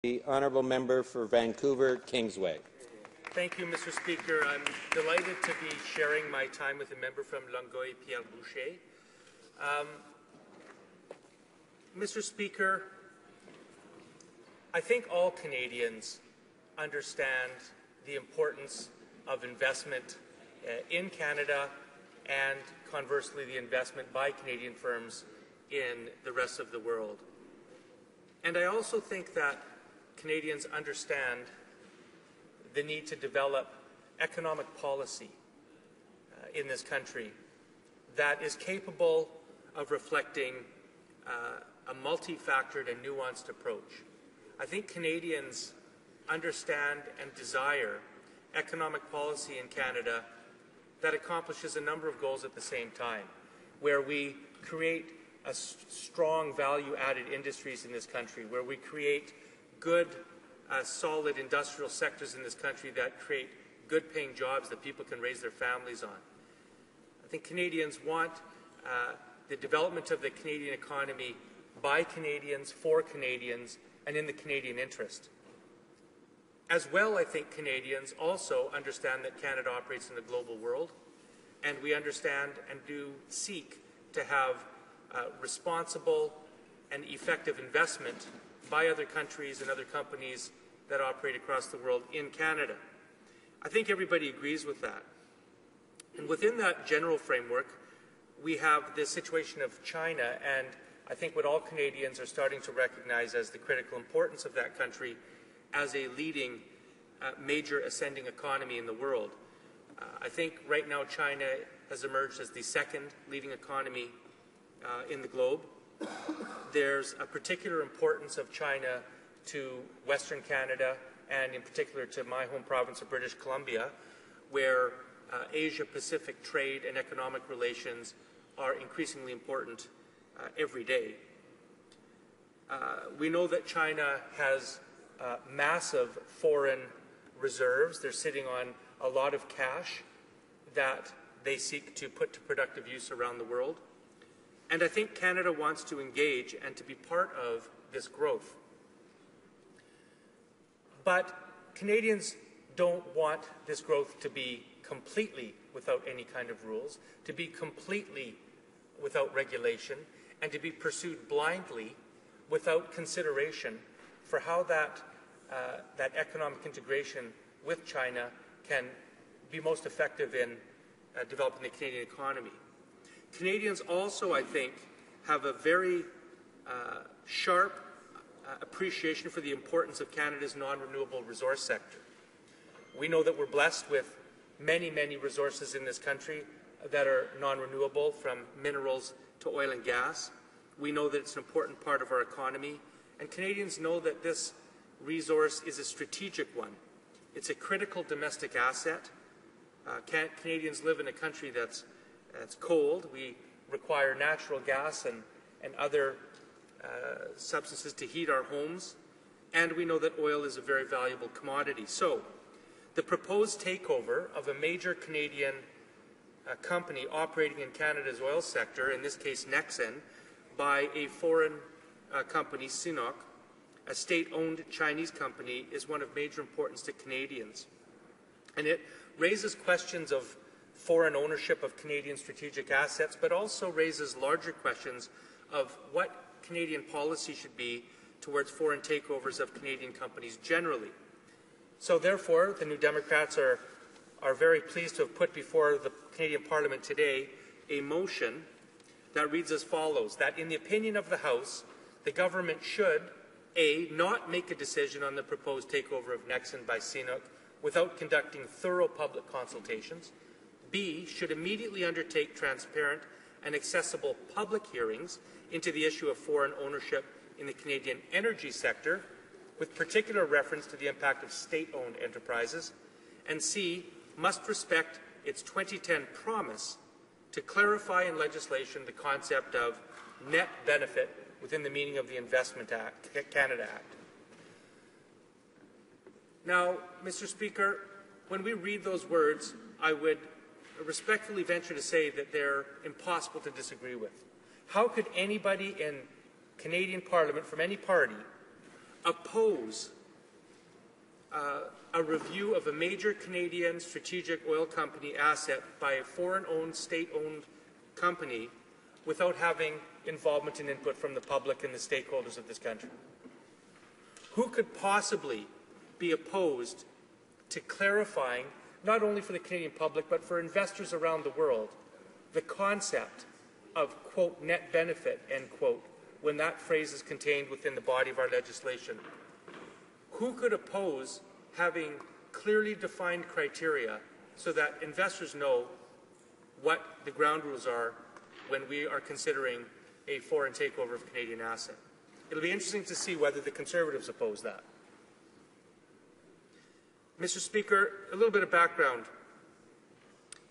The honourable member for Vancouver, Kingsway. Thank you, Mr. Speaker. I'm delighted to be sharing my time with the member from Longueuil, Pierre Boucher. Mr. Speaker, I think all Canadians understand the importance of investment in Canada and, conversely, the investment by Canadian firms in the rest of the world. And I also think that Canadians understand the need to develop economic policy in this country that is capable of reflecting a multi-factored and nuanced approach. I think Canadians understand and desire economic policy in Canada that accomplishes a number of goals at the same time, where we create a strong value-added industries in this country, where we create good, solid industrial sectors in this country that create good-paying jobs that people can raise their families on. I think Canadians want the development of the Canadian economy by Canadians, for Canadians, and in the Canadian interest. As well, I think Canadians also understand that Canada operates in the global world, and we understand and do seek to have responsible and effective investment by other countries and other companies that operate across the world in Canada. I think everybody agrees with that. And within that general framework, we have this situation of China, and I think what all Canadians are starting to recognize as the critical importance of that country as a leading major ascending economy in the world. I think right now China has emerged as the second leading economy in the globe. There's a particular importance of China to Western Canada and in particular to my home province of British Columbia, where Asia-Pacific trade and economic relations are increasingly important every day. We know that China has massive foreign reserves. They're sitting on a lot of cash that they seek to put to productive use around the world. And I think Canada wants to engage and to be part of this growth. But Canadians don't want this growth to be completely without any kind of rules, to be completely without regulation, and to be pursued blindly without consideration for how that economic integration with China can be most effective in developing the Canadian economy. Canadians also, I think, have a very sharp appreciation for the importance of Canada's non-renewable resource sector. We know that we're blessed with many, many resources in this country that are non-renewable, from minerals to oil and gas. We know that it's an important part of our economy, and Canadians know that this resource is a strategic one. It's a critical domestic asset. Canadians live in a country that's cold. We require natural gas and other substances to heat our homes, and we know that oil is a very valuable commodity. So the proposed takeover of a major Canadian company operating in Canada's oil sector, in this case Nexen, by a foreign company, CNOOC, a state-owned Chinese company, is one of major importance to Canadians. And it raises questions of foreign ownership of Canadian strategic assets, but also raises larger questions of what Canadian policy should be towards foreign takeovers of Canadian companies generally. So therefore, the New Democrats are very pleased to have put before the Canadian Parliament today a motion that reads as follows: that in the opinion of the House, the government should, A, not make a decision on the proposed takeover of Nexen by CNOOC without conducting thorough public consultations, B, should immediately undertake transparent and accessible public hearings into the issue of foreign ownership in the Canadian energy sector, with particular reference to the impact of state-owned enterprises, and C, must respect its 2010 promise to clarify in legislation the concept of net benefit within the meaning of the Investment Act, Canada Act. Now, Mr. Speaker, when we read those words, I would respectfully venture to say that they're impossible to disagree with. How could anybody in Canadian Parliament from any party oppose a review of a major Canadian strategic oil company asset by a foreign-owned, state-owned company without having involvement and input from the public and the stakeholders of this country? Who could possibly be opposed to clarifying, not only for the Canadian public, but for investors around the world, the concept of, quote, net benefit, end quote, when that phrase is contained within the body of our legislation? Who could oppose having clearly defined criteria so that investors know what the ground rules are when we are considering a foreign takeover of Canadian asset? It'll be interesting to see whether the Conservatives oppose that. Mr. Speaker, a little bit of background.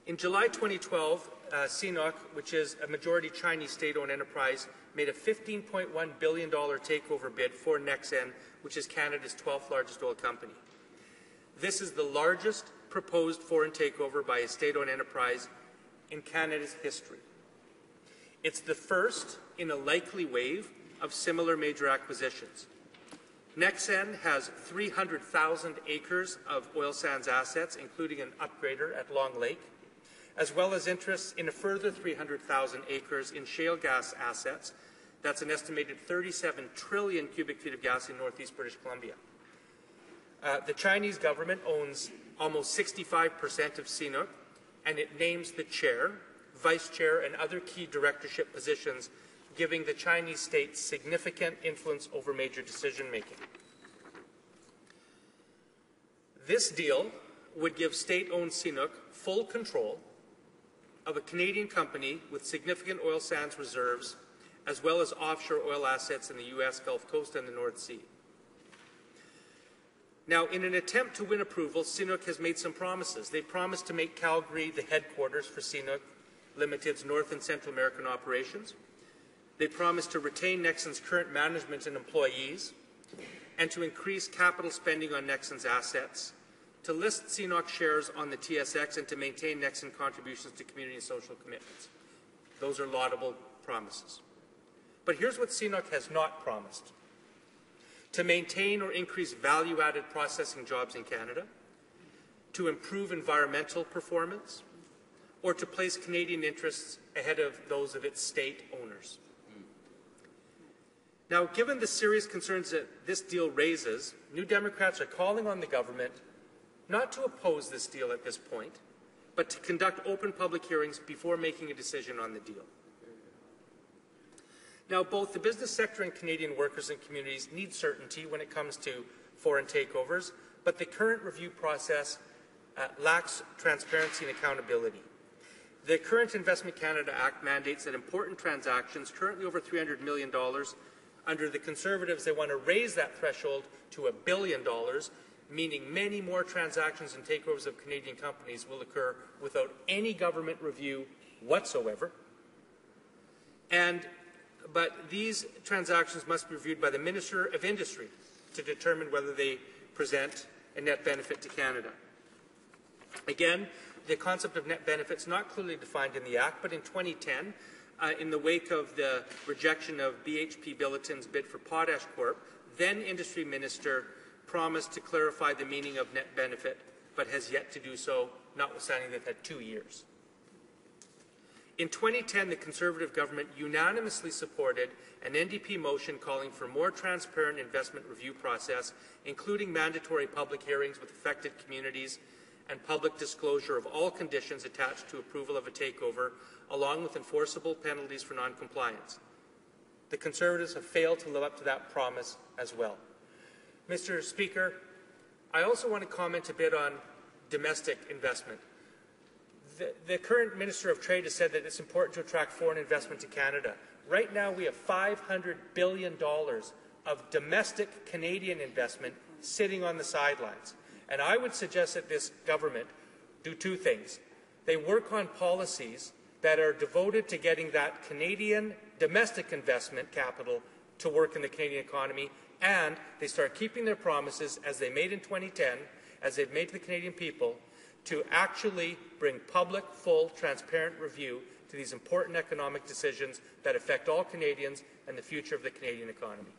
In July 2012, CNOOC, which is a majority Chinese state-owned enterprise, made a $15.1 billion takeover bid for Nexen, which is Canada's 12th largest oil company. This is the largest proposed foreign takeover by a state-owned enterprise in Canada's history. It's the first in a likely wave of similar major acquisitions. Nexen has 300,000 acres of oil sands assets, including an upgrader at Long Lake, as well as interests in a further 300,000 acres in shale gas assets. That's an estimated 37 trillion cubic feet of gas in northeast British Columbia. The Chinese government owns almost 65% of CNOOC, and it names the chair, vice chair, and other key directorship positions, giving the Chinese state significant influence over major decision-making. This deal would give state-owned CNOOC full control of a Canadian company with significant oil sands reserves, as well as offshore oil assets in the U.S. Gulf Coast and the North Sea. Now, in an attempt to win approval, CNOOC has made some promises. They promised to make Calgary the headquarters for CNOOC Limited's North and Central American operations. They promised to retain Nexen's current management and employees, and to increase capital spending on Nexen's assets, to list CNOOC shares on the TSX, and to maintain Nexen contributions to community and social commitments. Those are laudable promises. But here's what CNOOC has not promised: to maintain or increase value-added processing jobs in Canada, to improve environmental performance, or to place Canadian interests ahead of those of its state owners. Now, given the serious concerns that this deal raises, New Democrats are calling on the government not to oppose this deal at this point, but to conduct open public hearings before making a decision on the deal. Now, both the business sector and Canadian workers and communities need certainty when it comes to foreign takeovers, but the current review process lacks transparency and accountability. The current Investment Canada Act mandates that important transactions, currently over $300 million, under the Conservatives, they want to raise that threshold to $1 billion, meaning many more transactions and takeovers of Canadian companies will occur without any government review whatsoever. But these transactions must be reviewed by the Minister of Industry to determine whether they present a net benefit to Canada. Again, the concept of net benefit is not clearly defined in the Act, but in 2010, in the wake of the rejection of BHP Billiton's bid for Potash Corp, then Industry Minister promised to clarify the meaning of net benefit, but has yet to do so, notwithstanding they've had 2 years. In 2010, the Conservative government unanimously supported an NDP motion calling for more transparent investment review process, including mandatory public hearings with affected communities and public disclosure of all conditions attached to approval of a takeover, along with enforceable penalties for non-compliance. The Conservatives have failed to live up to that promise as well. Mr. Speaker, I also want to comment a bit on domestic investment. The current Minister of Trade has said that it's important to attract foreign investment to Canada. Right now, we have $500 billion of domestic Canadian investment sitting on the sidelines. And I would suggest that this government do two things. They work on policies that are devoted to getting that Canadian domestic investment capital to work in the Canadian economy, and they start keeping their promises, as they made in 2010, as they've made to the Canadian people, to actually bring public, full, transparent review to these important economic decisions that affect all Canadians and the future of the Canadian economy.